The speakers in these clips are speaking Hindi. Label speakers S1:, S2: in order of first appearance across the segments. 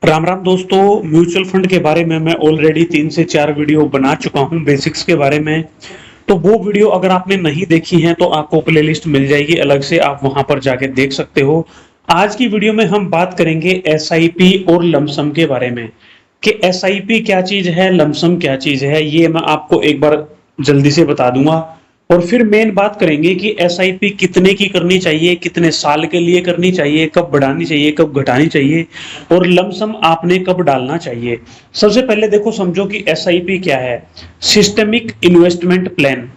S1: राम राम दोस्तों। म्यूचुअल फंड के बारे में मैं ऑलरेडी 3 से 4 वीडियो बना चुका हूं बेसिक्स के बारे में। तो वो वीडियो अगर आपने नहीं देखी है तो आपको प्लेलिस्ट मिल जाएगी अलग से, आप वहां पर जाके देख सकते हो। आज की वीडियो में हम बात करेंगे एसआईपी और लमसम के बारे में कि एसआईपी क्या चीज है, लमसम क्या चीज है, ये मैं आपको एक बार जल्दी से बता दूंगा। और फिर मेन बात करेंगे कि एसआईपी कितने की करनी चाहिए, कितने साल के लिए करनी चाहिए, कब बढ़ानी चाहिए, कब घटानी चाहिए, और लमसम आपने कब डालना चाहिए। सबसे पहले देखो, समझो कि एसआईपी क्या है। सिस्टमिक इन्वेस्टमेंट प्लान,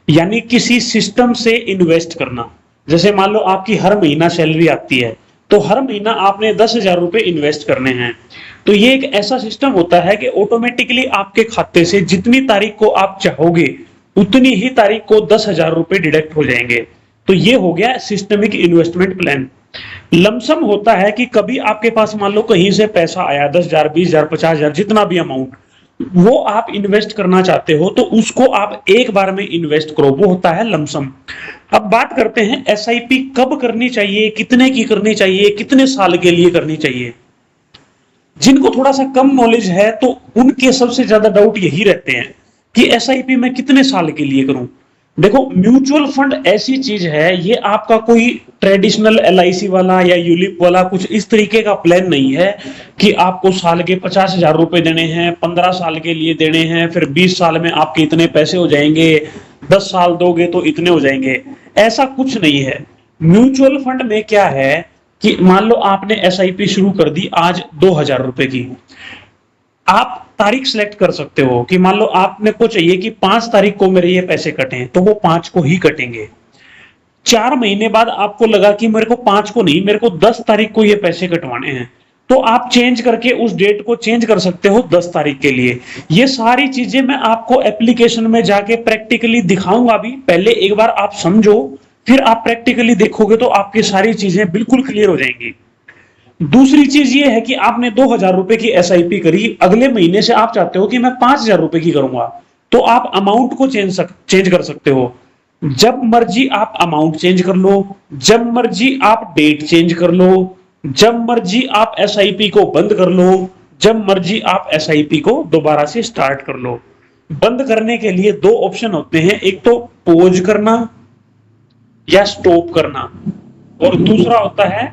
S1: यानी किसी सिस्टम से इन्वेस्ट करना। जैसे मान लो आपकी हर महीना सैलरी आती है, तो हर महीना आपने 10,000 रुपए इन्वेस्ट करने हैं। तो ये एक ऐसा सिस्टम होता है कि ऑटोमेटिकली आपके खाते से जितनी तारीख को आप चाहोगे उतनी ही तारीख को 10,000 रुपए डिडक्ट हो जाएंगे। तो ये हो गया सिस्टमिक इन्वेस्टमेंट प्लान। लमसम होता है कि कभी आपके पास मान लो कहीं से पैसा आया, 10,000, 20,000, 50,000, जितना भी अमाउंट वो आप इन्वेस्ट करना चाहते हो, तो उसको आप एक बार में इन्वेस्ट करो, वो होता है लमसम। अब बात करते हैं एसआईपी कब करनी चाहिए, कितने की करनी चाहिए, कितने साल के लिए करनी चाहिए। जिनको थोड़ा सा कम नॉलेज है तो उनके सबसे ज्यादा डाउट यही रहते हैं कि एसआईपी मैं कितने साल के लिए करूं। देखो, म्यूचुअल फंड ऐसी चीज है, ये आपका कोई ट्रेडिशनल एलआईसी वाला या यूलिप वाला कुछ इस तरीके का प्लान नहीं है कि आपको साल के 50,000 रुपए देने हैं, 15 साल के लिए देने हैं, फिर 20 साल में आपके इतने पैसे हो जाएंगे, 10 साल दोगे तो इतने हो जाएंगे। ऐसा कुछ नहीं है। म्यूचुअल फंड में क्या है कि मान लो आपने एसआईपी शुरू कर दी आज 2,000 रुपए की। आप तारीख सिलेक्ट कर सकते हो कि मान लो आपने को चाहिए कि 5 तारीख को मेरे ये पैसे कटें, तो वो 5 को ही कटेंगे। 4 महीने बाद आपको लगा कि मेरे को 5 को नहीं, मेरे को 10 तारीख को ये पैसे कटवाने हैं, तो आप चेंज करके उस डेट को चेंज कर सकते हो 10 तारीख के लिए। ये सारी चीजें मैं आपको एप्लीकेशन में जाके प्रैक्टिकली दिखाऊंगा भी। पहले एक बार आप समझो, फिर आप प्रैक्टिकली देखोगे तो आपकी सारी चीजें बिल्कुल क्लियर हो जाएंगी। दूसरी चीज ये है कि आपने 2,000 रुपए की एसआईपी करी, अगले महीने से आप चाहते हो कि मैं 5,000 रुपए की करूंगा, तो आप अमाउंट को चेंज कर सकते हो। जब मर्जी आप अमाउंट चेंज कर लो, जब मर्जी आप डेट चेंज कर लो, जब मर्जी आप एसआईपी को बंद कर लो, जब मर्जी आप एसआईपी को दोबारा से स्टार्ट कर लो। बंद करने के लिए 2 ऑप्शन होते हैं, एक तो पॉज करना या स्टॉप करना, और दूसरा होता है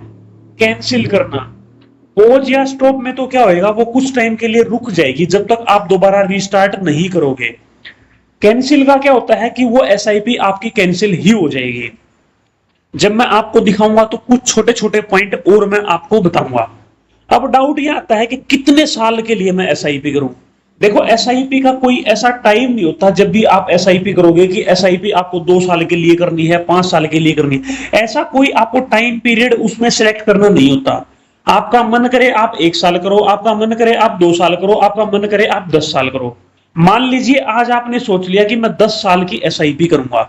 S1: कैंसिल करना। पॉज या स्टॉप में तो क्या होएगा, वो कुछ टाइम के लिए रुक जाएगी जब तक आप दोबारा रीस्टार्ट नहीं करोगे। कैंसिल का क्या होता है कि वो एसआईपी आपकी कैंसिल ही हो जाएगी। जब मैं आपको दिखाऊंगा तो कुछ छोटे छोटे पॉइंट और मैं आपको बताऊंगा। अब डाउट ये आता है कि कितने साल के लिए मैं एसआईपी करूं। देखो, एसआईपी का कोई ऐसा टाइम नहीं होता जब भी आप एसआईपी करोगे कि एसआईपी आपको 2 साल के लिए करनी है, 5 साल के लिए करनी है। ऐसा कोई आपको टाइम पीरियड उसमें सिलेक्ट करना नहीं होता। आपका मन करे आप 1 साल करो, आपका मन करे आप 2 साल करो, आपका मन करे आप 10 साल करो। मान लीजिए आज आपने सोच लिया कि मैं 10 साल की एसआईपी करूंगा।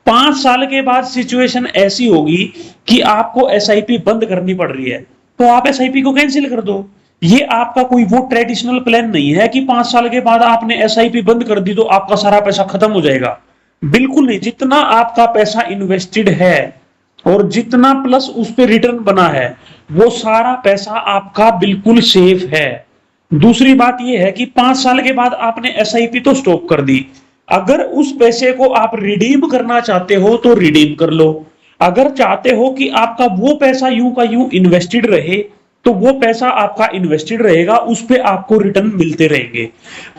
S1: 5 साल के बाद सिचुएशन ऐसी होगी कि आपको एसआईपी बंद करनी पड़ रही है, तो आप एसआईपी को कैंसिल कर दो। ये आपका कोई वो ट्रेडिशनल प्लान नहीं है कि 5 साल के बाद आपने एसआईपी बंद कर दी तो आपका सारा पैसा खत्म हो जाएगा। बिल्कुल नहीं। जितना आपका पैसा इन्वेस्टेड है और जितना प्लस उस पर रिटर्न बना है, वो सारा पैसा आपका बिल्कुल सेफ है। दूसरी बात यह है कि 5 साल के बाद आपने एसआईपी तो स्टॉप कर दी, अगर उस पैसे को आप रिडीम करना चाहते हो तो रिडीम कर लो। अगर चाहते हो कि आपका वो पैसा यूं का यूं इन्वेस्टेड रहे, तो वो पैसा आपका इन्वेस्टेड रहेगा, उस पे आपको रिटर्न मिलते रहेंगे।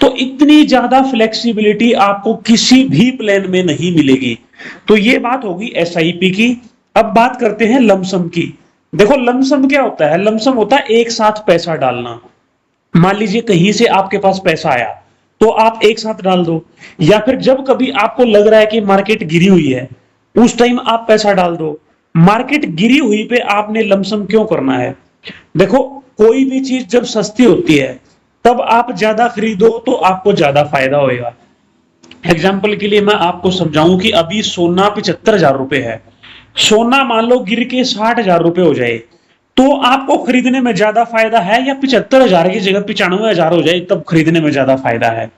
S1: तो इतनी ज्यादा फ्लेक्सिबिलिटी आपको किसी भी प्लान में नहीं मिलेगी। तो ये बात होगी एसआईपी की। अब बात करते हैं लमसम की। देखो, लमसम क्या होता है। लमसम होता है एक साथ पैसा डालना। मान लीजिए कहीं से आपके पास पैसा आया तो आप एक साथ डाल दो, या फिर जब कभी आपको लग रहा है कि मार्केट गिरी हुई है उस टाइम आप पैसा डाल दो। मार्केट गिरी हुई पे आपने लमसम क्यों करना है। देखो, कोई भी चीज जब सस्ती होती है तब आप ज्यादा खरीदो तो आपको ज्यादा फायदा होगा। एग्जाम्पल के लिए मैं आपको समझाऊं कि अभी सोना 75,000 रुपए है। सोना मान लो गिर के 60,000 रुपए हो जाए, तो आपको खरीदने में ज्यादा फायदा है, या 75,000 की जगह 95,000 हो जाए तब खरीदने में ज्यादा फायदा है।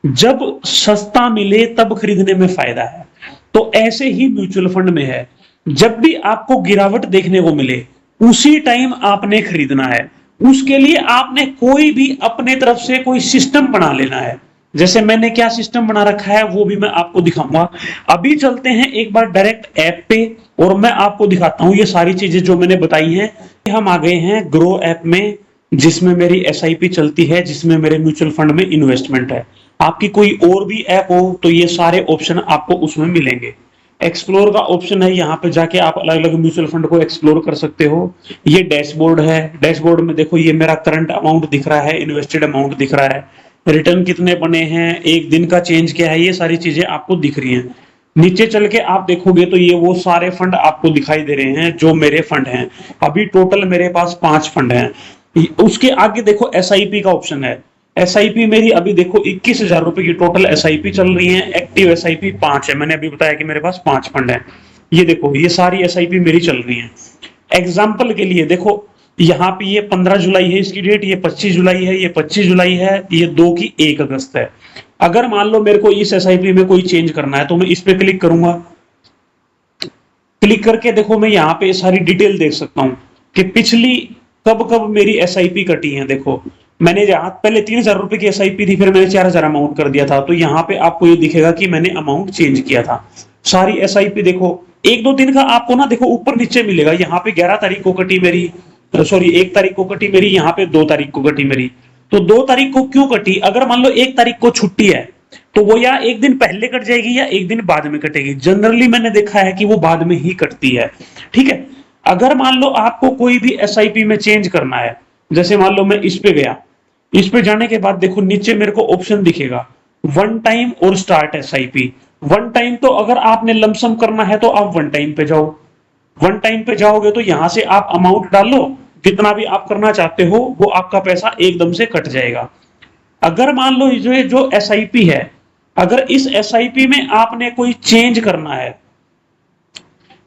S1: जब सस्ता मिले तब खरीदने में फायदा है। तो ऐसे ही म्यूचुअल फंड में है, जब भी आपको गिरावट देखने को मिले उसी टाइम आपने खरीदना है। उसके लिए आपने कोई भी अपने तरफ से कोई सिस्टम बना लेना है। जैसे मैंने क्या सिस्टम बना रखा है वो भी मैं आपको दिखाऊंगा। अभी चलते हैं एक बार डायरेक्ट ऐप पे और मैं आपको दिखाता हूं ये सारी चीजें जो मैंने बताई हैं। हम आ गए हैं ग्रो ऐप में, जिसमें मेरी एसआईपी चलती है, जिसमें मेरे म्यूचुअल फंड में इन्वेस्टमेंट है। आपकी कोई और भी ऐप हो तो ये सारे ऑप्शन आपको उसमें मिलेंगे। एक्सप्लोर का ऑप्शन है, यहाँ पे जाके आप अलग अलग म्यूचुअल फंड को एक्सप्लोर कर सकते हो। ये डैशबोर्ड है, डैशबोर्ड में देखो ये मेरा करंट अमाउंट दिख रहा है, इन्वेस्टेड अमाउंट दिख रहा है, रिटर्न कितने बने हैं, एक दिन का चेंज क्या है, ये सारी चीजें आपको दिख रही हैं। नीचे चल के आप देखोगे तो ये वो सारे फंड आपको दिखाई दे रहे हैं जो मेरे फंड हैं। अभी टोटल मेरे पास 5 फंड हैं। उसके आगे देखो एसआईपी का ऑप्शन है। एसआईपी मेरी अभी देखो 21,000 रुपए की टोटल एसआईपी चल रही है। एक्टिव एसआईपी 5 है, मैंने अभी बताया कि मेरे पास 5 फंड है। ये देखो ये सारी एसआईपी मेरी चल रही है। एग्जाम्पल के लिए देखो यहाँ पे ये 15 जुलाई है इसकी डेट, ये 25 जुलाई है, ये 25 जुलाई है, ये 2 की 1 अगस्त है। अगर मान लो मेरे को इस एसआईपी में कोई चेंज करना है तो मैं इस पे क्लिक करूंगा। क्लिक करके देखो मैं यहाँ पे सारी डिटेल देख सकता हूँ कि पिछली कब कब मेरी एसआईपी कटी है। देखो मैंने यहाँ पहले 3,000 रुपए की एसआईपी थी, फिर मैंने 4,000 अमाउंट कर दिया था, तो यहाँ पे आपको ये दिखेगा कि मैंने अमाउंट चेंज किया था। सारी एसआईपी देखो 1-2 दिन का आपको ना देखो ऊपर नीचे मिलेगा। यहाँ पे 11 तारीख को कटी मेरी, सॉरी 1 तारीख को कटी मेरी, यहाँ पे 2 तारीख को कटी मेरी। तो 2 तारीख को क्यों कटी? अगर मान लो 1 तारीख को छुट्टी है तो वो या एक दिन पहले कट जाएगी या एक दिन बाद में कटेगी। जनरली मैंने देखा है कि वो बाद में ही कटती है। ठीक है, अगर मान लो आपको कोई भी एसआईपी में चेंज करना है, जैसे मान लो मैं इस पे गया, इस पे जाने के बाद देखो नीचे मेरे को ऑप्शन दिखेगा वन टाइम और स्टार्ट एसआईपी। वन टाइम तो अगर आपने लमसम करना है तो आप वन टाइम पे जाओ। वन टाइम पे जाओगे तो यहां से आप अमाउंट डालो, जितना भी आप करना चाहते हो वो आपका पैसा एकदम से कट जाएगा। अगर मान लो जो एसआईपी है, अगर इस एसआईपी में आपने कोई चेंज करना है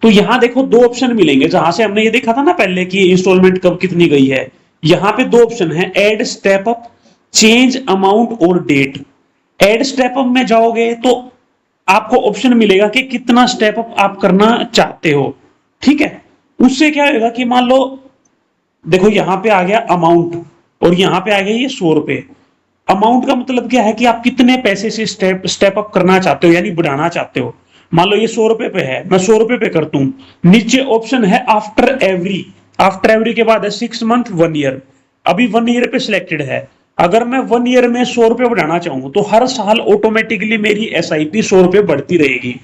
S1: तो यहां देखो 2 ऑप्शन मिलेंगे। जहां से हमने ये देखा था ना पहले कि इंस्टॉलमेंट कब कितनी गई है, यहां पे 2 ऑप्शन है, add step up, change amount और डेट। एड स्टेप अप में जाओगे तो आपको ऑप्शन मिलेगा कि कितना स्टेप अप आप करना चाहते हो। ठीक है, उससे क्या होगा कि मान लो देखो यहां पे आ गया अमाउंट और यहां पे आ गया ये 100 रुपए। अमाउंट का मतलब क्या है कि आप कितने पैसे से स्टेप अप करना चाहते हो, यानी बढ़ाना चाहते हो। मान लो ये 100 रुपए पे है, मैं 100 रुपए पे करता हूं। नीचे ऑप्शन है आफ्टर एवरी, आफ्टर एवरी के बाद है 6 मंथ, 1 ईयर। अभी 1 ईयर पे सिलेक्टेड है। अगर मैं 1 ईयर में 100 रुपए बढ़ाना चाहूं तो हर साल ऑटोमेटिकली मेरी एसआईपी 100 रुपए बढ़ती रहेगी।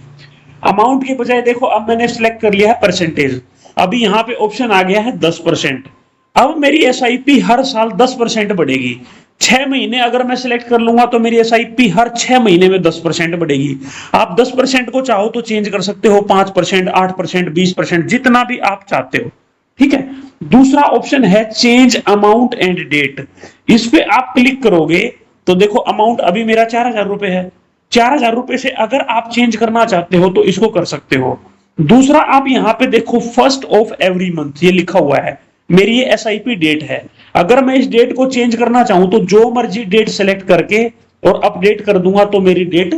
S1: अमाउंट के बजाय देखो अब मैंने सिलेक्ट कर लिया है परसेंटेज। अभी यहाँ पे ऑप्शन आ गया है 10%। अब मेरी एसआईपी हर साल 10% बढ़ेगी। 6 महीने अगर मैं सिलेक्ट कर लूंगा तो मेरी एसआईपी हर 6 महीने में 10% बढ़ेगी। आप 10% को चाहो तो चेंज कर सकते हो, 5%, 8%, 20%, जितना भी आप चाहते हो। ठीक है, दूसरा ऑप्शन है चेंज अमाउंट एंड डेट। इस पे आप क्लिक करोगे तो देखो अमाउंट अभी मेरा 4,000 रुपए है। 4,000 रुपए से अगर आप चेंज करना चाहते हो तो इसको कर सकते हो। दूसरा आप यहाँ पे देखो फर्स्ट ऑफ एवरी मंथ ये लिखा हुआ है, मेरी ये एसआईपी डेट है। अगर मैं इस डेट को चेंज करना चाहूं तो जो मर्जी डेट सेलेक्ट करके और अपडेट कर दूंगा तो मेरी डेट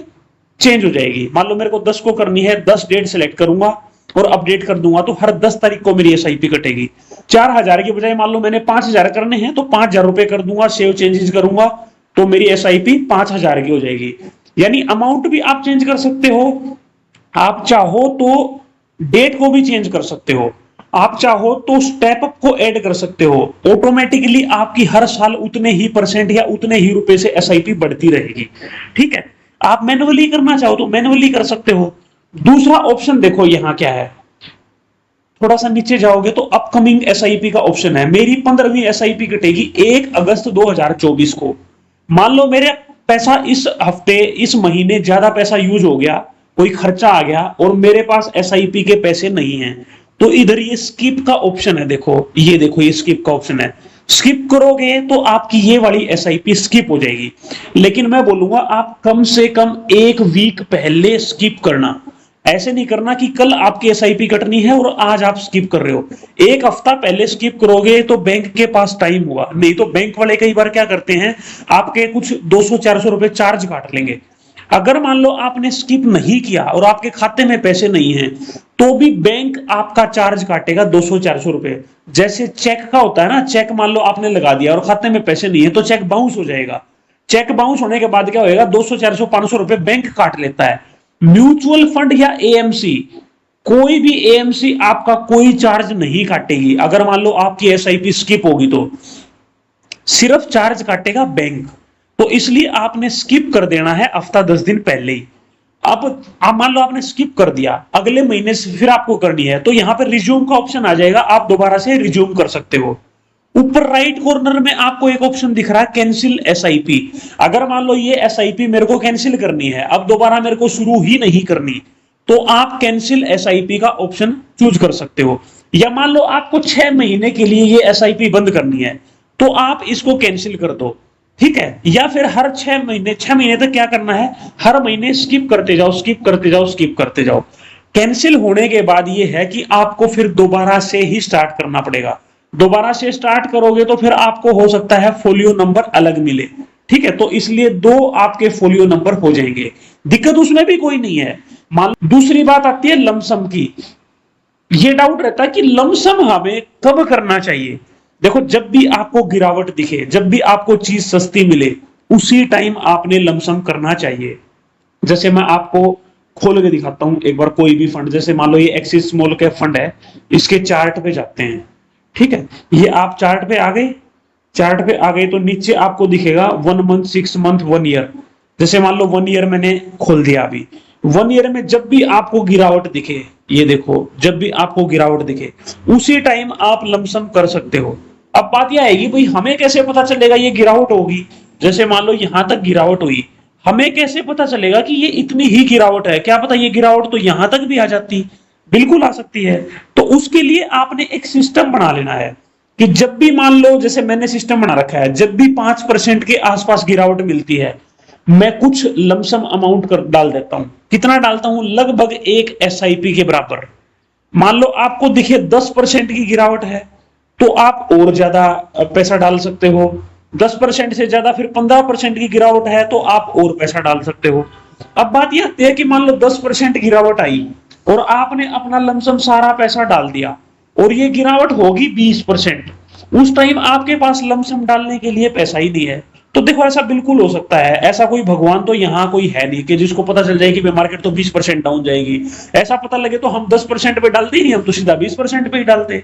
S1: चेंज हो जाएगी। मान लो मेरे को 10 को करनी है, 10 डेट सेलेक्ट करूंगा और अपडेट कर दूंगा तो हर 10 तारीख को मेरी एसआईपी कटेगी। 4,000 के बजाय मान लो मैंने 5,000 करने हैं तो 5,000 रुपए कर दूंगा, सेव चेंजेस करूंगा तो मेरी एसआईपी 5,000 की हो जाएगी। यानी अमाउंट भी आप चेंज कर सकते हो, आप चाहो तो डेट को भी चेंज कर सकते हो, आप चाहो तो स्टेप अप को ऐड कर सकते हो। ऑटोमेटिकली आपकी हर साल उतने ही परसेंट या उतने ही रुपए से एसआईपी बढ़ती रहेगी। ठीक है, आप मैन्युअली करना चाहो तो मैन्युअली कर सकते हो। दूसरा ऑप्शन देखो यहां क्या है, थोड़ा सा नीचे जाओगे तो अपकमिंग एसआईपी का ऑप्शन है। मेरी 15वीं एसआईपी कटेगी 1 अगस्त 2024 को। मान लो मेरे पैसा इस हफ्ते, इस महीने ज्यादा पैसा यूज हो गया, कोई खर्चा आ गया और मेरे पास एसआईपी के पैसे नहीं हैं, तो इधर ये स्किप का ऑप्शन है। देखो ये देखो ये स्किप का ऑप्शन है। स्किप करोगे तो आपकी ये वाली एसआईपी स्किप हो जाएगी। लेकिन मैं बोलूंगा आप कम से कम 1 वीक पहले स्किप करना। ऐसे नहीं करना कि कल आपकी एसआईपी कटनी है और आज आप स्किप कर रहे हो। 1 हफ्ता पहले स्किप करोगे तो बैंक के पास टाइम होगा, नहीं तो बैंक वाले कई बार क्या करते हैं आपके कुछ 200-400 रुपए चार्ज काट लेंगे। अगर मान लो आपने स्किप नहीं किया और आपके खाते में पैसे नहीं हैं, तो भी बैंक आपका चार्ज काटेगा 200-400 रुपए। जैसे चेक का होता है ना, चेक मान लो आपने लगा दिया और खाते में पैसे नहीं है तो चेक बाउंस हो जाएगा। चेक बाउंस होने के बाद क्या होएगा, 200-400-500 रुपए बैंक काट लेता है। म्यूचुअल फंड या एएमसी, कोई भी एएमसी आपका कोई चार्ज नहीं काटेगी। अगर मान लो आपकी एसआईपी स्किप होगी तो सिर्फ चार्ज काटेगा बैंक। तो इसलिए आपने स्किप कर देना है हफ्ता 10 दिन पहले ही। अब आप मान लो आपने स्किप कर दिया, अगले महीने से फिर आपको करनी है, तो यहां पर रिज्यूम का ऑप्शन आ जाएगा, आप दोबारा से रिज्यूम कर सकते हो। ऊपर राइट कॉर्नर में आपको एक ऑप्शन दिख रहा है कैंसिल एसआईपी। अगर मान लो ये एसआईपी मेरे को कैंसिल करनी है, अब दोबारा मेरे को शुरू ही नहीं करनी, तो आप कैंसिल एसआईपी का ऑप्शन चूज कर सकते हो। या मान लो आपको 6 महीने के लिए ये एसआईपी बंद करनी है, तो आप इसको कैंसिल कर दो, ठीक है। या फिर हर 6 महीने तक क्या करना है, हर महीने स्किप करते जाओ, स्किप करते जाओ, स्किप करते जाओ। कैंसिल होने के बाद ये है कि आपको फिर दोबारा से ही स्टार्ट करना पड़ेगा। दोबारा से स्टार्ट करोगे तो फिर आपको हो सकता है फोलियो नंबर अलग मिले, ठीक है। तो इसलिए 2 आपके फोलियो नंबर हो जाएंगे, दिक्कत उसमें भी कोई नहीं है। मान दूसरी बात आती है लमसम की। ये डाउट रहता है कि लमसम हमें कब करना चाहिए। देखो, जब भी आपको गिरावट दिखे, जब भी आपको चीज सस्ती मिले, उसी टाइम आपने लमसम करना चाहिए। जैसे मैं आपको खोल के दिखाता हूं एक बार कोई भी फंड। जैसे मान लो ये एक्सिस स्मॉल कैप फंड है, इसके चार्ट पे जाते हैं, ठीक है। ये आप चार्ट पे आ गए, चार्ट पे आ गए तो नीचे आपको दिखेगा 1 मंथ, 6 मंथ, 1 ईयर। जैसे मान लो 1 ईयर मैंने खोल दिया अभी। 1 ईयर में जब भी आपको गिरावट दिखे, ये देखो, जब भी आपको गिरावट दिखे उसी टाइम आप लमसम कर सकते हो। अब बात यह आएगी, भाई हमें कैसे पता चलेगा ये गिरावट होगी। जैसे मान लो यहां तक गिरावट हुई, हमें कैसे पता चलेगा कि ये इतनी ही गिरावट है। क्या पता ये गिरावट तो यहां तक भी आ जाती, बिल्कुल आ सकती है। तो उसके लिए आपने एक सिस्टम बना लेना है कि जब भी मान लो, जैसे मैंने सिस्टम बना रखा है, जब भी 5% के आसपास गिरावट मिलती है, मैं कुछ लमसम अमाउंट कर डाल देता हूं। कितना डालता हूं, लगभग एक एसआईपी के बराबर। मान लो आपको दिखे 10% की गिरावट है, तो आप और ज्यादा पैसा डाल सकते हो। 10% से ज्यादा, फिर 15% की गिरावट है तो आप और पैसा डाल सकते हो। अब बात यह आती है कि मान लो 10% गिरावट आई और आपने अपना लमसम सारा पैसा डाल दिया और ये गिरावट होगी 20%, उस टाइम आपके पास लमसम डालने के लिए पैसा ही नहीं है। तो देखो, ऐसा बिल्कुल हो सकता है। ऐसा कोई भगवान तो यहाँ कोई है नहीं कि जिसको पता चल जाए कि मार्केट तो 20% डाउन जाएगी। ऐसा पता लगे तो हम 10% पे डालते ही नहीं, हम तो सीधा 20% पे ही डालते।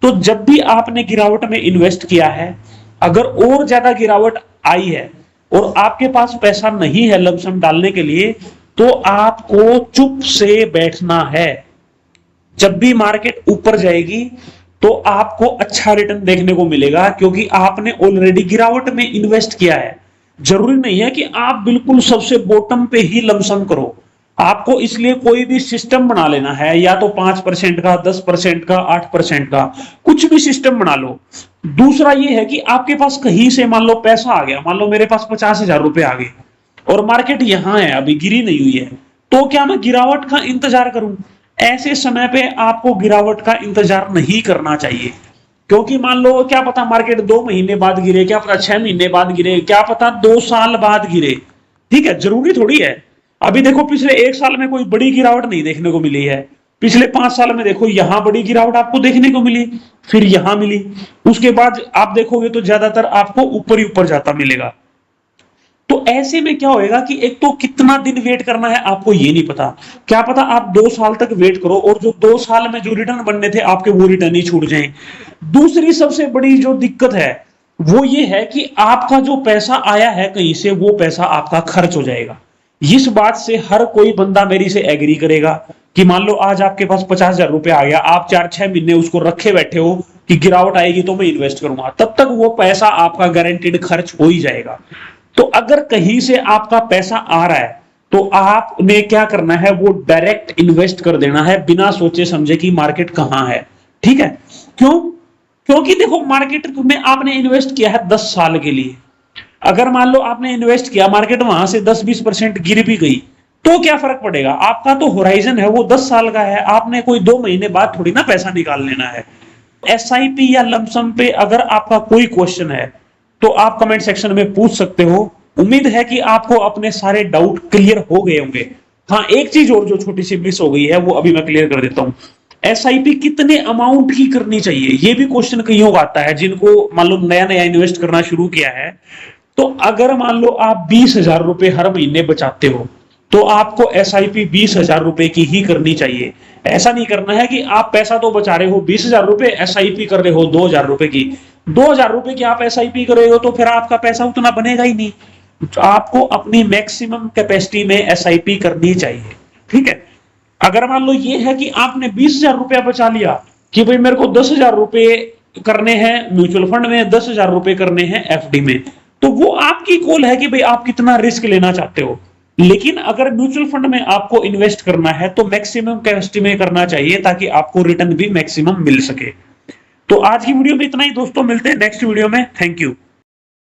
S1: तो जब भी आपने गिरावट में इन्वेस्ट किया है, अगर और ज्यादा गिरावट आई है और आपके पास पैसा नहीं है लमसम डालने के लिए, तो आपको चुप से बैठना है। जब भी मार्केट ऊपर जाएगी तो आपको अच्छा रिटर्न देखने को मिलेगा, क्योंकि आपने ऑलरेडी गिरावट में इन्वेस्ट किया है। जरूरी नहीं है कि आप बिल्कुल सबसे बॉटम पे ही लमसम करो। आपको इसलिए कोई भी सिस्टम बना लेना है, या तो 5% का, 10% का, 8% का, कुछ भी सिस्टम बना लो। दूसरा ये है कि आपके पास कहीं से मान लो पैसा आ गया, मान लो मेरे पास 50,000 रुपए आ गए और मार्केट यहां है, अभी गिरी नहीं हुई है, तो क्या मैं गिरावट का इंतजार करूं? ऐसे समय पे आपको गिरावट का इंतजार नहीं करना चाहिए, क्योंकि मान लो क्या पता मार्केट 2 महीने बाद गिरे, क्या पता 6 महीने बाद गिरे, क्या पता 2 साल बाद गिरे, ठीक है। जरूरी थोड़ी है। अभी देखो, पिछले 1 साल में कोई बड़ी गिरावट नहीं देखने को मिली है। पिछले 5 साल में देखो, यहां बड़ी गिरावट आपको देखने को मिली, फिर यहां मिली, उसके बाद आप देखोगे तो ज्यादातर आपको ऊपर ही ऊपर जाता मिलेगा। तो ऐसे में क्या होएगा कि एक तो कितना दिन वेट करना है आपको ये नहीं पता। क्या पता आप 2 साल तक वेट करो और जो 2 साल में जो रिटर्न बनने थे आपके, वो रिटर्न ही छूट जाएं। दूसरी सबसे बड़ी जो दिक्कत है वो ये है कि आपका जो पैसा आया है कहीं से, वो पैसा आपका खर्च हो जाएगा। इस बात से हर कोई बंदा मेरी से एग्री करेगा कि मान लो आज आपके पास 50,000 रुपए आ गया, आप 4-6 महीने उसको रखे बैठे हो कि गिरावट आएगी तो मैं इन्वेस्ट करूंगा, तब तक वो पैसा आपका गारंटीड खर्च हो ही जाएगा। तो अगर कहीं से आपका पैसा आ रहा है तो आपने क्या करना है, वो डायरेक्ट इन्वेस्ट कर देना है बिना सोचे समझे कि मार्केट कहां है, ठीक है। क्यों? क्योंकि देखो, मार्केट में आपने इन्वेस्ट किया है 10 साल के लिए। अगर मान लो आपने इन्वेस्ट किया, मार्केट वहां से 10-20% गिर भी गई, तो क्या फर्क पड़ेगा? आपका तो होराइजन है वो 10 साल का है, आपने कोई 2 महीने बाद थोड़ी ना पैसा निकाल लेना है। एसआईपी या लमसम पे अगर आपका कोई क्वेश्चन है तो आप कमेंट सेक्शन में पूछ सकते हो। उम्मीद है कि आपको अपने सारे डाउट क्लियर हो गए होंगे। हाँ, एक चीज और जो छोटी सी मिस हो गई है वो अभी मैं क्लियर कर देता हूं। एसआईपी कितने अमाउंट की करनी चाहिए, ये भी क्वेश्चन कईयों का आता है जिनको मान लो नया नया इन्वेस्ट करना शुरू किया है। तो अगर मान लो आप 20,000 रुपए हर महीने बचाते हो तो आपको एसआईपी 20,000 रुपए की ही करनी चाहिए। ऐसा नहीं करना है कि आप पैसा तो बचा रहे हो 20,000 रुपए, एसआईपी कर रहे हो 2,000 रुपए की। 2,000 रुपए की आप एसआईपी कर रहे हो तो फिर आपका पैसा उतना बनेगा ही नहीं। तो आपको अपनी मैक्सिमम कैपेसिटी में एसआईपी करनी चाहिए, ठीक है। अगर मान लो ये है कि आपने 20,000 रुपया बचा लिया कि भाई मेरे को 10,000 रुपए करने हैं म्यूचुअल फंड में, 10,000 रुपए करने हैं एफडी में, तो वो आपकी कॉल है कि भाई आप कितना रिस्क लेना चाहते हो। लेकिन अगर म्यूचुअल फंड में आपको इन्वेस्ट करना है तो मैक्सिमम कैपेसिटी में करना चाहिए ताकि आपको रिटर्न भी मैक्सिमम मिल सके। तो आज की वीडियो में इतना ही दोस्तों, मिलते हैं नेक्स्ट वीडियो में। Thank you.